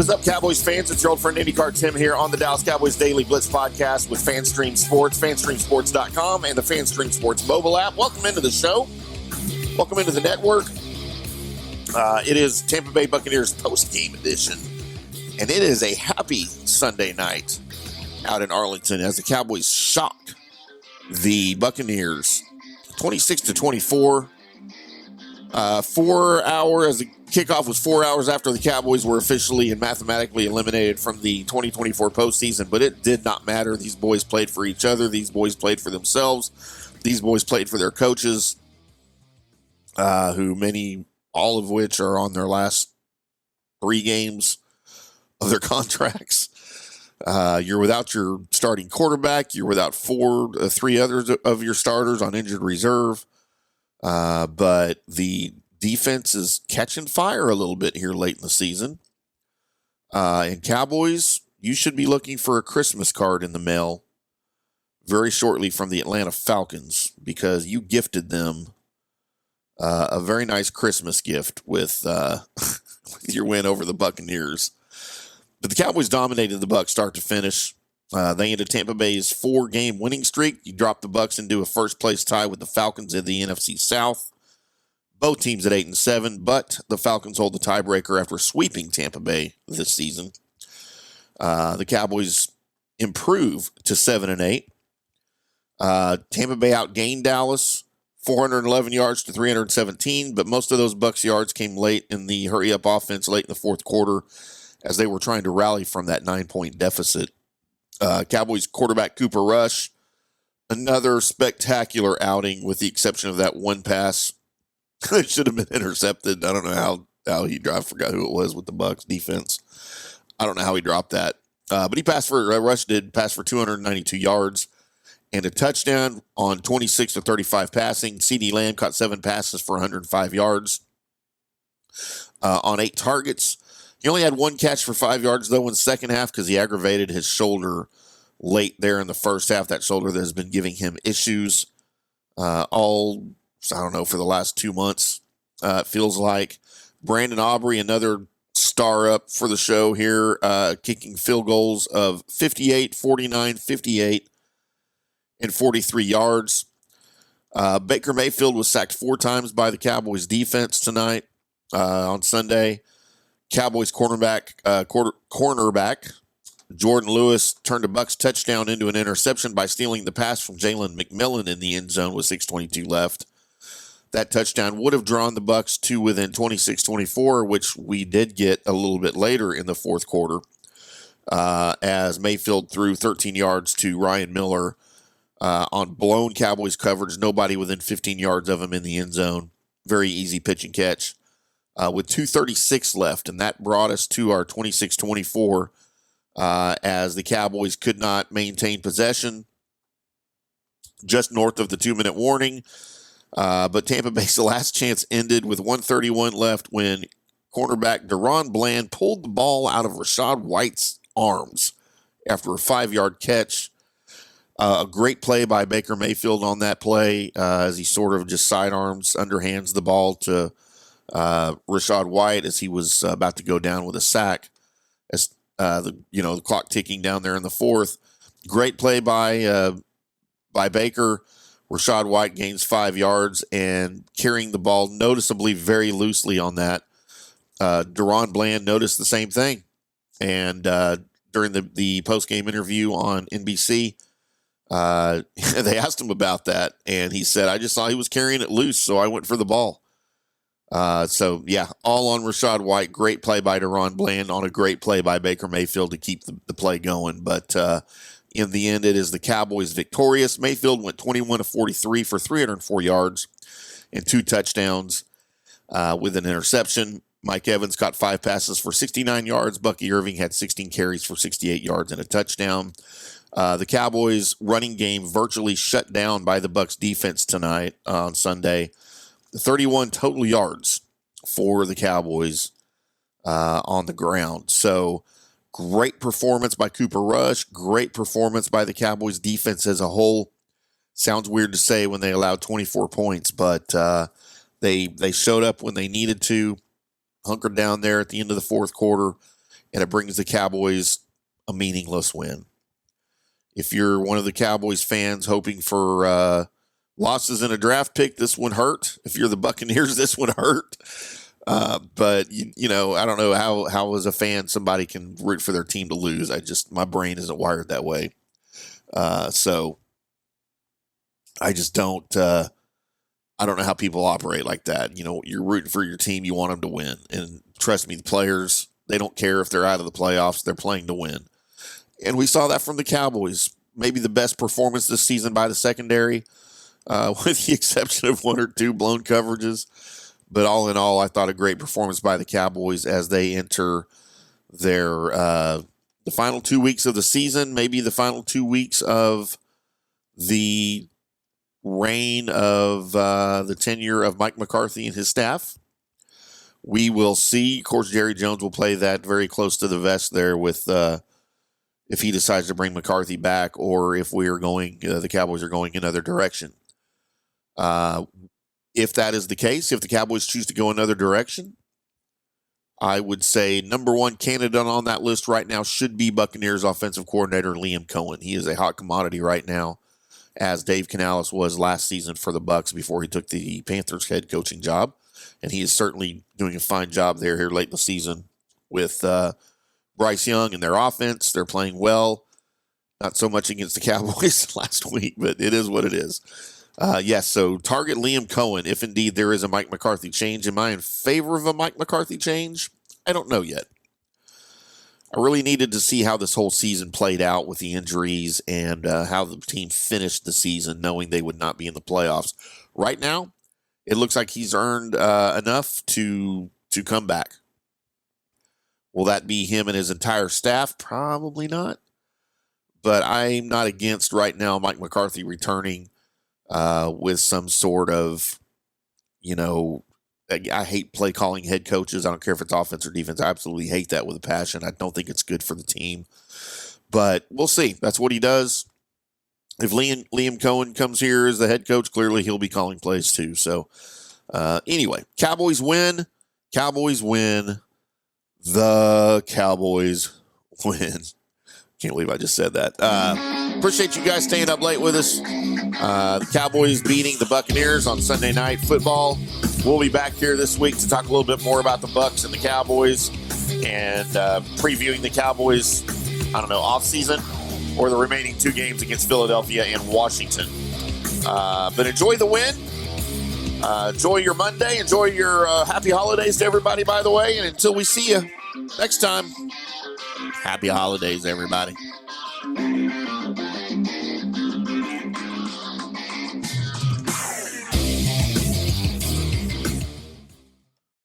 What's up, Cowboys fans? It's your old friend IndyCar Tim here on the Dallas Cowboys Daily Blitz podcast with FanStream Sports, FanStreamSports.com, and the FanStream Sports mobile app. Welcome into the show. Welcome into the network. It is Tampa Bay Buccaneers post-game edition, and it is a happy Sunday night out in Arlington as the Cowboys shocked the Buccaneers 26-24. 4 hours, the kickoff was 4 hours after the Cowboys were officially and mathematically eliminated from the 2024 postseason, but it did not matter. These boys played for each other. These boys played for themselves. These boys played for their coaches, all of which are on their last 3 games of their contracts. You're without your starting quarterback. You're without 3 others of your starters on injured reserve. But the defense is catching fire a little bit here late in the season. And Cowboys, you should be looking for a Christmas card in the mail very shortly from the Atlanta Falcons, because you gifted them a very nice Christmas gift with your win over the Buccaneers. But the Cowboys dominated the Bucs start to finish. They ended Tampa Bay's 4-game winning streak. You dropped the Bucs into a first-place tie with the Falcons in the NFC South. Both teams at 8-7, but the Falcons hold the tiebreaker after sweeping Tampa Bay this season. The Cowboys improve to 7-8. Tampa Bay outgained Dallas 411 yards to 317, but most of those Bucs yards came late in the hurry-up offense late in the fourth quarter as they were trying to rally from that 9-point deficit. Cowboys quarterback Cooper Rush, another spectacular outing with the exception of that one pass that should have been intercepted. I don't know how he dropped. I forgot who it was with the Bucs defense. I don't know how he dropped that. But Rush did pass for 292 yards and a touchdown on 26 to 35 passing. CeeDee Lamb caught 7 passes for 105 yards on 8 targets. He only had 1 catch for 5 yards, though, in the second half because he aggravated his shoulder late there in the first half. That shoulder that has been giving him issues for the last 2 months, it feels like. Brandon Aubrey, another star up for the show here, kicking field goals of 58, 49, 58, and 43 yards. Baker Mayfield was sacked 4 times by the Cowboys defense tonight on Sunday. Cowboys cornerback Jordan Lewis turned a Bucs touchdown into an interception by stealing the pass from Jalen McMillan in the end zone with 6:22 left. That touchdown would have drawn the Bucs to within 26-24, which we did get a little bit later in the fourth quarter, as Mayfield threw 13 yards to Ryan Miller on blown Cowboys coverage. Nobody within 15 yards of him in the end zone. Very easy pitch and catch. With 2:36 left, and that brought us to our 26-24 as the Cowboys could not maintain possession just north of the 2-minute warning. But Tampa Bay's last chance ended with 1:31 left when cornerback Deron Bland pulled the ball out of Rachaad White's arms after a 5-yard catch. A great play by Baker Mayfield on that play as he sort of just sidearms, underhands the ball to Rachaad White as he was about to go down with a sack. As the clock ticking down there in the fourth. Great play by Baker. Rachaad White gains 5 yards and carrying the ball noticeably very loosely on that. Deron Bland noticed the same thing, and during the post-game interview on NBC, they asked him about that, and he said, "I just saw he was carrying it loose, so I went for the ball." All on Rachaad White. Great play by Deron Bland on a great play by Baker Mayfield to keep the play going. But in the end, it is the Cowboys victorious. Mayfield went 21-43 for 304 yards and 2 touchdowns with an interception. Mike Evans caught 5 passes for 69 yards. Bucky Irving had 16 carries for 68 yards and a touchdown. The Cowboys' running game virtually shut down by the Bucs defense tonight on Sunday. 31 total yards for the Cowboys on the ground. So great performance by Cooper Rush. Great performance by the Cowboys defense as a whole. Sounds weird to say when they allowed 24 points, but they showed up when they needed to, hunkered down there at the end of the fourth quarter, and it brings the Cowboys a meaningless win. If you're one of the Cowboys fans hoping for losses in a draft pick, this one hurt. If you're the Buccaneers, this one hurt. But you know, I don't know how as a fan somebody can root for their team to lose. My brain isn't wired that way. So I just don't. I don't know how people operate like that. You know, you're rooting for your team, you want them to win, and trust me, the players, they don't care if they're out of the playoffs; they're playing to win. And we saw that from the Cowboys. Maybe the best performance this season by the secondary, with the exception of one or two blown coverages. But all in all, I thought a great performance by the Cowboys as they enter their the final 2 weeks of the season, maybe the final 2 weeks of the reign of the tenure of Mike McCarthy and his staff. We will see. Of course, Jerry Jones will play that very close to the vest there with if he decides to bring McCarthy back, or if we are going, the Cowboys are going another direction. If that is the case, if the Cowboys choose to go another direction, I would say number one candidate on that list right now should be Buccaneers offensive coordinator Liam Cohen. He is a hot commodity right now, as Dave Canales was last season for the Bucs before he took the Panthers head coaching job. And he is certainly doing a fine job there here late in the season with Bryce Young and their offense. They're playing well. Not so much against the Cowboys last week, but it is what it is. Yes, so target Liam Cohen if indeed there is a Mike McCarthy change. Am I in favor of a Mike McCarthy change? I don't know yet. I really needed to see how this whole season played out with the injuries and how the team finished the season, knowing they would not be in the playoffs. Right now, it looks like he's earned enough to come back. Will that be him and his entire staff? Probably not. But I'm not against right now Mike McCarthy returning with some sort of, you know, I hate play calling head coaches. I don't care if it's offense or defense. I absolutely hate that with a passion. I don't think it's good for the team. But we'll see. That's what he does. If Liam Cohen comes here as the head coach, clearly he'll be calling plays too. So anyway, Cowboys win. Cowboys win. The Cowboys win. Can't believe I just said that. Appreciate you guys staying up late with us. The Cowboys beating the Buccaneers on Sunday Night Football. We'll be back here this week to talk a little bit more about the Bucs and the Cowboys and previewing the Cowboys, off season or the remaining 2 games against Philadelphia and Washington. But enjoy the win. Enjoy your Monday. Enjoy your happy holidays to everybody, by the way. And until we see you next time, happy holidays, everybody.